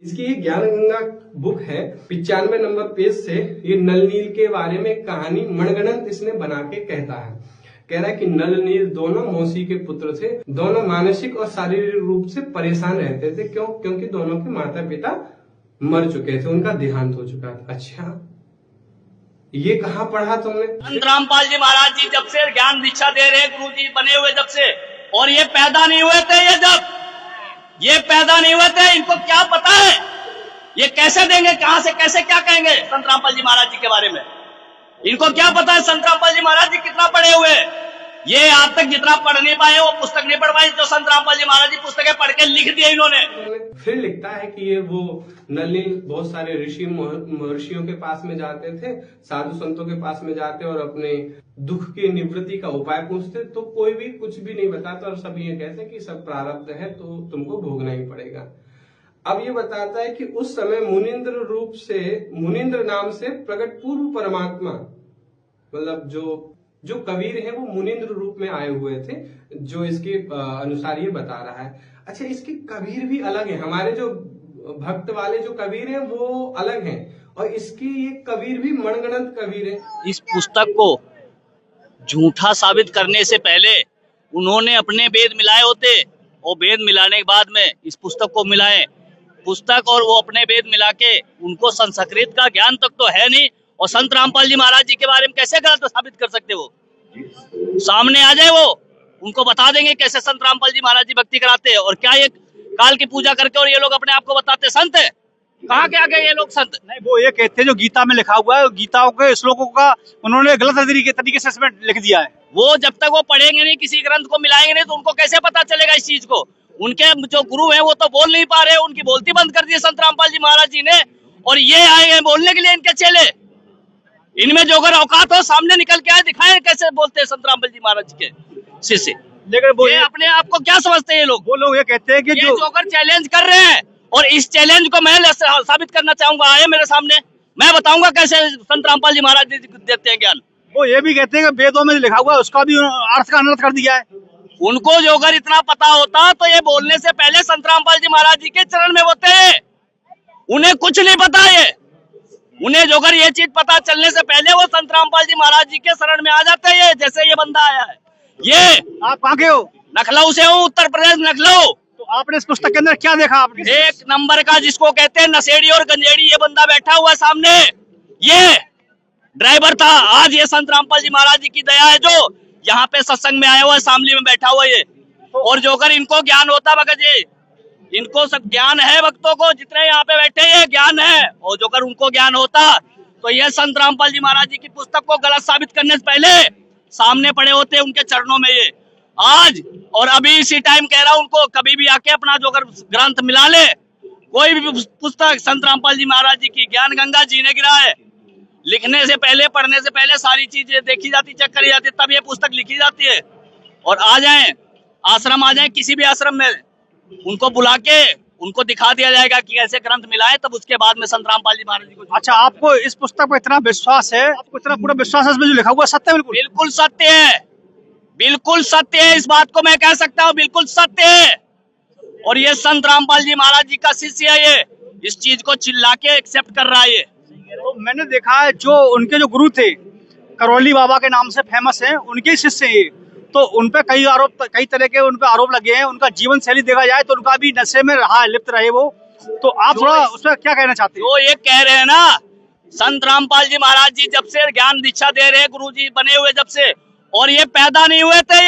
इसकी ये ज्ञान गंगा बुक है, 95 नंबर पेज से ये नल नील के बारे में कहानी मनगढ़ंत इसने बना के कहता है। कह रहा है कि नल नील दोनों मौसी के पुत्र थे, दोनों मानसिक और शारीरिक रूप से परेशान रहते थे। क्यों? क्योंकि दोनों के माता पिता मर चुके थे, उनका देहांत हो चुका था। अच्छा, ये कहाँ पढ़ा तुमने? संत रामपाल जी महाराज जी जब से ज्ञान दीक्षा दे रहे गुरु जी बने हुए जब से, और ये पैदा नहीं हुए थे, ये पैदा नहीं हुए थे, इनको क्या पता है? ये कैसे देंगे, कहां से कैसे क्या कहेंगे संत रामपाल जी महाराज जी के बारे में? इनको क्या पता है संत रामपाल जी महाराज जी कितना पढ़े हुए? ये आज तक जितना पढ़ नहीं पाए वो पुस्तक नहीं पढ़ पाए जो संत रामपाल जी महाराज जी पुस्तकें पढ़ के लिख दिए इन्होंने। फिर लिखता है कि ये वो नल नील बहुत सारे ऋषि महर्षियों के पास में जाते थे, साधु संतों के पास में जाते और अपने दुख की निवृत्ति का उपाय पूछते, तो कोई भी कुछ भी नहीं बताता और सब ये कहते कि सब प्रारब्ध है तो तुमको भोगना ही पड़ेगा। अब ये बताता है कि उस समय मुनिंद्र रूप से, मुनिंद्र नाम से प्रकट पूर्व परमात्मा, मतलब जो कबीर है वो मुनिंद्र रूप में आए हुए थे, जो इसके अनुसार ये बता रहा है। अच्छा, इसके कबीर भी अलग है, हमारे जो भक्त वाले जो कबीर हैं वो अलग हैं, और इसकी ये कबीर भी मनगढ़ंत कबीर है। इस पुस्तक को झूठा साबित करने से पहले उन्होंने अपने वेद मिलाए होते, और वेद मिलाने के बाद में इस पुस्तक को मिलाए। पुस्तक और वो अपने वेद मिला के, उनको संस्कृत का ज्ञान तक तो है नहीं, और संत रामपाल जी महाराज जी के बारे में कैसे गलत साबित कर सकते? वो सामने आ जाए, वो उनको बता देंगे कैसे संत रामपाल जी महाराज जी भक्ति कराते हैं, और क्या ये काल की पूजा करके और ये लोग अपने आप को बताते संत है? कहाँ के आगे ये लोग संत? नहीं, वो ये कहते हैं जो गीता में लिखा हुआ है, गीता के श्लोकों का उन्होंने गलत तरीके से इसमें लिख दिया है। वो जब तक वो पढ़ेंगे नहीं, किसी ग्रंथ को मिलाएंगे नहीं, तो उनको कैसे पता चलेगा इस चीज को? उनके जो गुरु हैं वो तो बोल नहीं पा रहे, उनकी बोलती बंद कर दी संत रामपाल जी महाराज जी ने, और ये आए हैं बोलने के लिए इनके चेले। इनमें जो अगर औकात हो सामने निकल के आए, दिखाएं कैसे बोलते हैं संत रामपाल जी महाराज जी के शिष्य। लेकिन वो ये अपने आप को क्या समझते हैं ये लोग? वो लोग ये कहते हैं कि जो अगर चैलेंज कर रहे हैं, और इस चैलेंज को मैं साबित करना चाहूंगा, आए मेरे सामने, मैं बताऊंगा कैसे संत रामपाल जी महाराज जी देते हैं ज्ञान। वो ये भी कहते हैं कि वेदों में लिखा हुआ है उसका भी अर्थ का अनर्थ कर दिया है। उनको जो अगर इतना पता होता तो ये बोलने से पहले संत रामपाल जी महाराज जी के चरण में होते हैं। उन्हें कुछ नहीं पता है, उन्हें जो अगर ये चीज पता चलने से पहले वो संत रामपाल जी महाराज जी के शरण में आ जाते हैं, जैसे ये बंदा आया है। ये आप कहाँ के हो? लखनऊ से हूँ, उत्तर प्रदेश लखनऊ। तो आपने इस पुस्तक के अंदर क्या देखा? आपने एक नंबर का, जिसको कहते हैं नशेड़ी और गंजेड़ी, ये बंदा बैठा हुआ है सामने, ये ड्राइवर था। आज ये संत रामपाल जी महाराज जी की दया है जो यहाँ पे सत्संग में आया हुआ है, शामली में बैठा हुआ ये। और जो अगर इनको ज्ञान होता भगत जी, इनको सब ज्ञान है, भक्तों को जितने यहाँ पे बैठे ये ज्ञान है, और जो अगर उनको ज्ञान होता तो ये संत रामपाल जी महाराज जी की पुस्तक को गलत साबित करने से पहले सामने पड़े होते उनके चरणों में ये। आज और अभी इसी टाइम कह रहा हूं उनको, कभी भी आके अपना जो अगर ग्रंथ मिला ले, कोई भी पुस्तक संत रामपाल जी महाराज जी की ज्ञान गंगा जी ने गिरा है। लिखने से पहले, पढ़ने से पहले सारी चीजें देखी जाती, चेक करी जाती, तब ये पुस्तक लिखी जाती है। और आ जाए आश्रम, आ जाए किसी भी आश्रम में, उनको बुला के उनको दिखा दिया जाएगा कि ऐसे ग्रंथ मिलाए, तब उसके बाद में संत रामपाल जी महाराज जी को। अच्छा, आपको इस पुस्तक पर इतना विश्वास है, आपको इतना पूरा विश्वास है इसमें जो लिखा हुआ सत्य है? बिल्कुल सत्य है, बिल्कुल सत्य है, इस बात को मैं कह सकता हूँ, बिल्कुल सत्य है। और ये संत रामपाल जी महाराज जी का शिष्य है, ये इस चीज को चिल्ला के एक्सेप्ट कर रहा है। ये तो मैंने देखा है जो उनके जो गुरु थे, करौली बाबा के नाम से फेमस हैं, उनके शिष्य हैं, तो उनपे कई तरह के उनपे आरोप लगे हैं। उनका जीवन शैली देखा जाए तो उनका भी नशे में रहा है, लिप्त रहे वो। तो आप थोड़ा उसमें क्या कहना चाहते हैं? जो ये कह रहे हैं ना, संत रामपाल जी महाराज जी जब से ज्ञान दीक्षा दे रहे हैं गुरु जी बने हुए जब से, और ये पैदा नहीं हुए थे,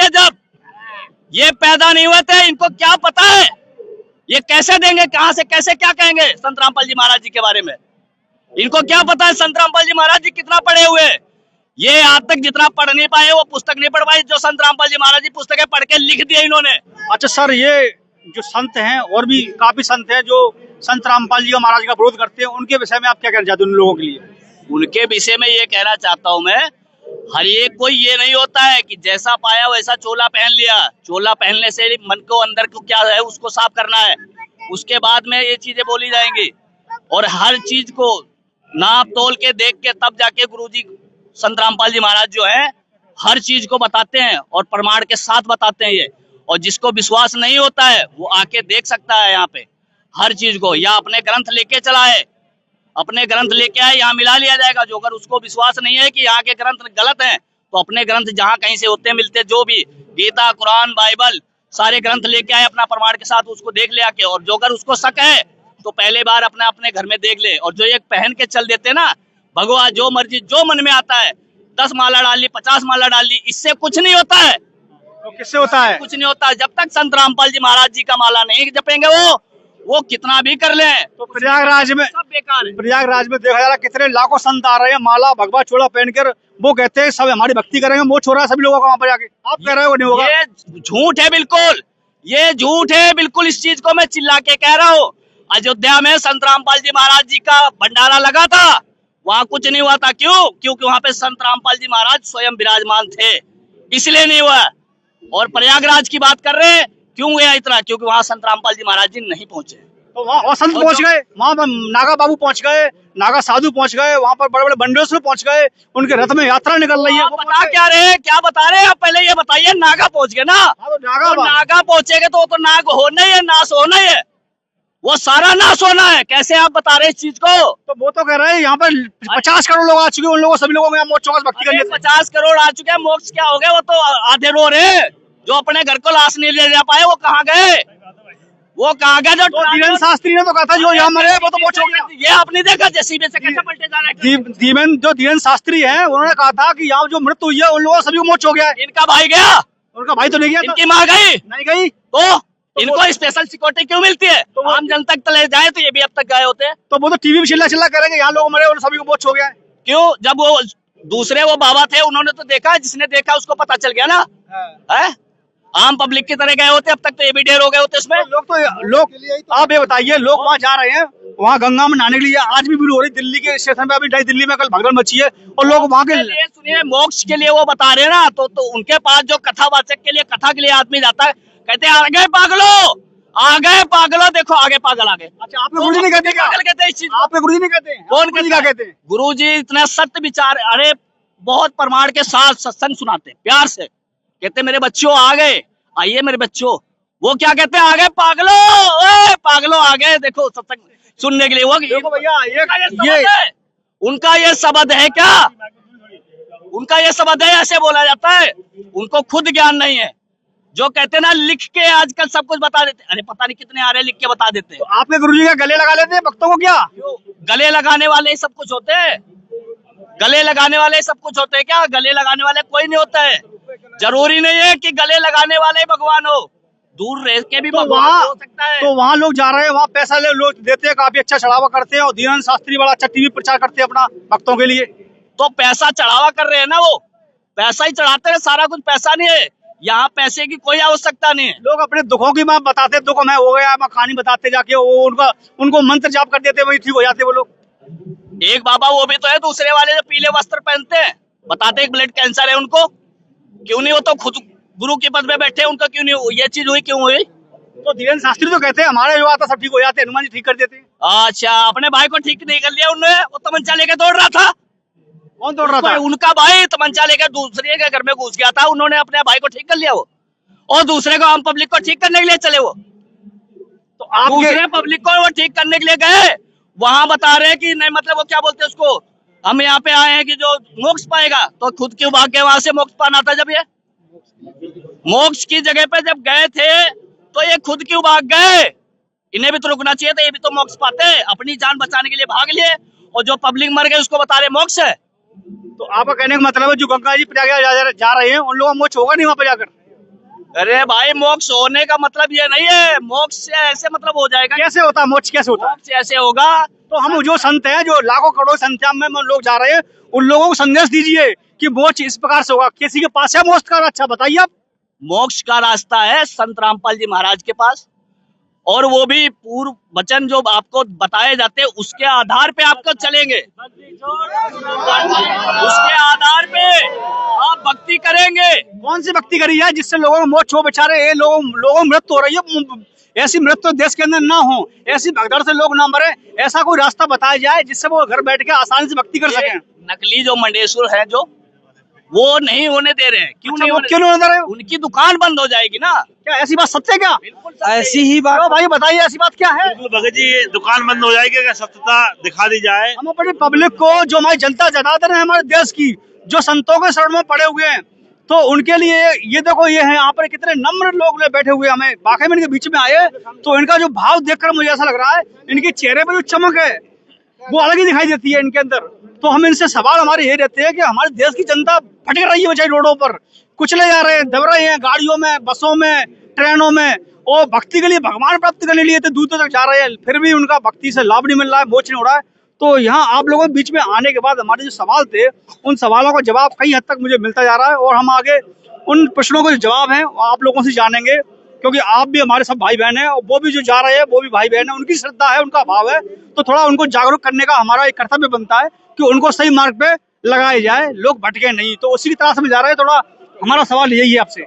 ये पैदा नहीं हुए थे, इनको क्या पता है? ये कैसे देंगे, कहां से कैसे क्या कहेंगे संत रामपाल जी महाराज जी के बारे में? इनको क्या पता है संत रामपाल जी महाराज जी कितना पढ़े हुए? ये आज तक जितना पढ़ नहीं पाए वो पुस्तक नहीं पढ़ पाए जो संत रामपाल जी महाराज जी पुस्तकें पढ़ के लिख दिए इन्होंने। अच्छा सर, ये जो संत हैं और भी काफी संत हैं जो संत रामपाल जी का महाराज का विरोध करते हैं, उनके विषय में आप क्या कहना चाहते हैं? उन लोगों के लिए उनके विषय में ये कहना चाहता हूँ मैं, हर एक कोई ये नहीं होता है कि जैसा पाया वैसा चोला पहन लिया। चोला पहनने से मन को अंदर को क्या है उसको साफ करना है, उसके बाद में ये चीजें बोली जाएंगी। और हर चीज को नाप तोल के देख के तब जाके गुरुजी संत रामपाल जी महाराज जो है हर चीज को बताते हैं और प्रमाण के साथ बताते हैं ये। और जिसको विश्वास नहीं होता है वो आके देख सकता है यहाँ पे। हर चीज को, या अपने ग्रंथ लेके चला है, अपने ग्रंथ लेके आए, यहाँ मिला लिया जाएगा। जो अगर उसको विश्वास नहीं है कि यहाँ के ग्रंथ गलत हैं, तो अपने ग्रंथ जहाँ कहीं से होते मिलते, जो भी गीता, कुरान, बाइबल, सारे ग्रंथ लेके आए अपना प्रमाण के साथ, उसको देख ले आके। और जो अगर उसको शक है तो पहले बार अपने घर में देख ले। और जो एक पहन के चल देते ना, भगवान जो मर्जी जो मन में आता है, 10 माला डाल ली, 50 माला डाल ली, इससे कुछ नहीं होता है। तो किससे होता है? कुछ नहीं होता। जब तक संत रामपाल जी महाराज जी का माला नहीं जपेंगे, वो कितना भी कर ले। तो प्रयागराज में सब बेकार है। प्रयागराज में देखा जा रहा है कितने लाखों संत आ रहे हैं माला भगवा चोला पहनकर, वो कहते हैं सब हमारी भक्ति करेंगे, मोक्ष हो रहा है सभी लोगों का वहां पर जाके। आप कह रहे हो नहीं होगा? ये झूठ है, बिल्कुल ये झूठ है, बिल्कुल। इस चीज को मैं चिल्ला के कह रहा हूँ। अयोध्या में संत रामपाल जी महाराज जी का भंडारा लगा था, वहां कुछ नहीं हुआ था। क्यों? क्योंकि वहां पे संत रामपाल जी महाराज स्वयं विराजमान थे, इसलिए नहीं हुआ। और प्रयागराज की बात कर रहे हैं, क्यों हुआ इतना? क्योंकि वहां संत रामपाल जी महाराज जी नहीं पहुंचे। तो वहाँ संत पहुंच गए, वहाँ नागा बाबू पहुंच गए, नागा साधु पहुंच गए, वहाँ पर बड़े बड़े बंडेश्वर पहुंच गए, उनके रथ में यात्रा निकल रही है। बता क्या रहे हैं, क्या बता रहे हैं आप? पहले ये बताइए। नागा पहुंच गए ना, तो नागा पहुंचेगे तो नाग होना ही है, नाश होना ही है, वो सारा नाश होना है। कैसे आप बता रहे हैं इस चीज को? तो वो तो कह रहे हैं यहाँ पर 50 करोड़ लोग आ चुके हैं, उन लोगों सभी लोगों में मोक्ष होगा भक्ति करने से। 50 करोड़ आ चुके हैं, मोक्ष क्या हो गया? वो तो आधे रो रहे। जो अपने घर को लाश नहीं ले जा पाए, वो कहाँ गए? वो कहाँ गए? जो धीरेन्द्र शास्त्री ने तो कहा था जो यहाँ मरे वो तो मोक्ष हो गया। ये आपने देखा जेसीबी से कैसे पलटे जा रहे हैं? धीरेन्द्र शास्त्री है, उन्होंने कहा था कि यहाँ जो मृत्यु हुई है उन लोगों सभी को मोक्ष हो गया है। इनका भाई गया, उनका भाई तो नहीं गया, इनकी माँ गई नहीं गई, तो इनको स्पेशल सिक्योरिटी क्यों मिलती है? तो आम जनता तक ले जाए तो ये भी अब तक गए होते हैं। तो वो तो टीवी में चिल्ला चिल्ला करेंगे यहाँ लोग मरे और सभी को मोक्ष हो गया है। क्यों? जब वो दूसरे वो बाबा थे, उन्होंने तो देखा, जिसने देखा उसको पता चल गया ना। है आम पब्लिक की तरह गए होते, अब तक तो ये भी ढेर हो गए होते उसमें। लोग आप ये बताइए, लोग वहाँ जा रहे हैं, वहाँ गंगा में नहाने के लिए आज भी भीड़ हो रही। दिल्ली के स्टेशन पे अभी नई दिल्ली में कल भगदड़ मची है और लोग वहाँ के सुनिए, मोक्ष के लिए वो बता रहे हैं ना, तो उनके पास जो कथावाचक के लिए, कथा के लिए आदमी जाता है, कहते हैं आ गए पागलो, आ गए पागलो, देखो आगे पागल आ गए। अच्छा, आपके गुरुजी नहीं कहते? पागल कहते हैं इस चीज? आपके गुरुजी नहीं कहते? कौन क्या कहते हैं? गुरुजी इतना सत्य विचार, अरे बहुत प्रमाण के साथ सत्संग सुनाते हैं, प्यार से कहते मेरे बच्चों आ गए, आइए मेरे बच्चों। वो क्या कहते हैं? आ गए पागलो, पागलो आ गए, देखो सत्संग सुनने के लिए। वो देखो भैया, ये उनका ये शब्द है क्या? उनका ये शब्द है, ऐसे बोला जाता है। उनको खुद ज्ञान नहीं है। जो कहते हैं ना लिख के आजकल सब कुछ बता देते, अरे पता नहीं कितने आ रहे लिख के बता देते हैं। तो आपके गुरुजी का गले लगा लेते हैं भक्तों को क्या? गले लगाने वाले सब कुछ होते हैं? गले लगाने वाले सब कुछ होते हैं क्या? गले लगाने वाले कोई नहीं होता है। जरूरी नहीं है कि गले लगाने वाले भगवान हो, दूर रह के भी भगवान हो सकता है। तो वहाँ लोग जा रहे हैं, वहाँ पैसा ले लोग देते हैं, काफी अच्छा चढ़ावा करते हैं और धीरेन्द्र शास्त्री बड़ा अच्छा टीवी प्रचार करते हैं अपना भक्तों के लिए। तो पैसा चढ़ावा कर रहे हैं ना, वो पैसा ही चढ़ाते हैं, सारा कुछ पैसा नहीं है। यहाँ पैसे की कोई आवश्यकता नहीं है। लोग अपने दुखों की बात बताते, दुख मैं हो गया, मैं कहानी बताते जाके, वो उनको मंत्र जाप कर देते, वही ठीक हो जाते वो लोग। एक बाबा वो भी तो है, दूसरे वाले जो पीले वस्त्र पहनते हैं, बताते हैं ब्लड कैंसर है उनको, क्यों नहीं? वो तो खुद गुरु के पद में बैठे, उनका क्यों नहीं? ये चीज हुई, क्यों हुई? तो धीरेन्द्र शास्त्री तो कहते हैं हमारे जो आता सब ठीक हो जाते, हनुमान जी ठीक कर देते। अच्छा, अपने भाई को ठीक नहीं कर लिया उन्होंने? वो तमंचा लेकर दौड़ रहा था। कौन दौड़ रहा था? उनका भाई तमंचा लेकर दूसरे के घर में घुस गया था, उन्होंने अपने भाई को ठीक कर लिया वो, और दूसरे को आम पब्लिक को ठीक करने के लिए चले वो। तो आप दूसरे पब्लिक को वो ठीक करने के लिए गए, वहां बता रहे हैं कि नहीं, मतलब वो क्या बोलते हैं उसको, हम यहाँ पे आए हैं कि जो मोक्ष पाएगा, तो खुद क्यों भाग के वहां से मोक्ष पाना था? जब ये मोक्ष की जगह पे जब गए थे तो ये खुद क्यों भाग गए? इन्हें भी तो रुकना चाहिए था, ये भी तो मोक्ष पाते, अपनी जान बचाने के लिए भाग लिए, और जो पब्लिक मर गए उसको बता रहे मोक्ष है। तो आपका कहने का मतलब है जो गंगा जी प्रयागराज जा रहे हैं उन लोगों का मोक्ष होगा नहीं वहां पे जाकर? अरे भाई, मोक्ष होने का मतलब ये नहीं है, मोक्ष से ऐसे मतलब हो जाएगा। कैसे होता है मोक्ष? कैसे होता है? मोक्ष ऐसे होगा, तो हम जो संत हैं, जो लाखों करोड़ संख्या में लोग जा रहे हैं, उन लोगों को संदेश दीजिए कि मोक्ष इस प्रकार से होगा। किसी के पास है मोक्ष का? अच्छा बताइए आप। मोक्ष का रास्ता है संत रामपाल जी महाराज के पास, और वो भी पूर्व वचन जो आपको बताए जाते हैं उसके आधार पे आपको चलेंगे, उसके आधार पे आप भक्ति करेंगे। कौन सी भक्ति करी है जिससे लोगों को मोक्ष हो? बेचारे ये लोगों मृत्यु हो रही है, ऐसी मृत्यु देश के अंदर ना हो, ऐसी भगदड़ से लोग ना मरे, ऐसा कोई रास्ता बताया जाए जिससे वो घर बैठ के आसानी से भक्ति कर सकें। नकली जो मंडेश्वर है, जो वो नहीं होने दे रहे हैं। क्यों अच्छा, नहीं वो होने क्यों नहीं दे रहे हो? उनकी दुकान बंद हो जाएगी ना। क्या ऐसी बात सत्य है क्या? बिल्कुल सत्य ऐसी ही बात तो भाई बताइए ऐसी बात क्या है? बिल्कुल भगत जी, दुकान बंद हो जाएगी अगर सत्यता दिखा दी जाए। हम अपनी पब्लिक को, जो हमारी जनता जनार्दन है हमारे देश की, जो संतों के शरण में पड़े हुए हैं, तो उनके लिए ये देखो, ये है यहाँ पर कितने नम्र लोग बैठे हुए हैं। हमें वाकई में इनके बीच में आए तो इनका जो भाव देखकर मुझे ऐसा लग रहा है, इनके चेहरे पर जो चमक है वो अलग ही दिखाई देती है इनके अंदर। तो हम इनसे सवाल हमारे ये रहते हैं कि हमारे देश की जनता भटक रही है बेचारी रोडों पर, कुचले जा रहे हैं, दब रहे हैं गाड़ियों में, बसों में, ट्रेनों में, और भक्ति के लिए, भगवान प्राप्त करने के लिए तो दूर तक जा रहे हैं, फिर भी उनका भक्ति से लाभ नहीं मिल रहा है, मोच नहीं हो रहा है। तो यहाँ आप लोगों के बीच में आने के बाद हमारे जो सवाल थे, उन सवालों का जवाब कई हद तक मुझे मिलता जा रहा है, और हम आगे उन प्रश्नों के जो जवाब हैं वो आप लोगों से जानेंगे, क्योंकि आप भी हमारे सब भाई बहन हैं, और वो भी जो जा रहे हैं वो भी भाई बहन है, उनकी श्रद्धा है, उनका भाव है। तो थोड़ा उनको जागरूक करने का हमारा एक कर्तव्य बनता है कि उनको सही मार्ग पे लगाया जाए, लोग भटके नहीं। तो उसी की तरह से हम जा रहे हैं। थोड़ा हमारा सवाल यही है आपसे।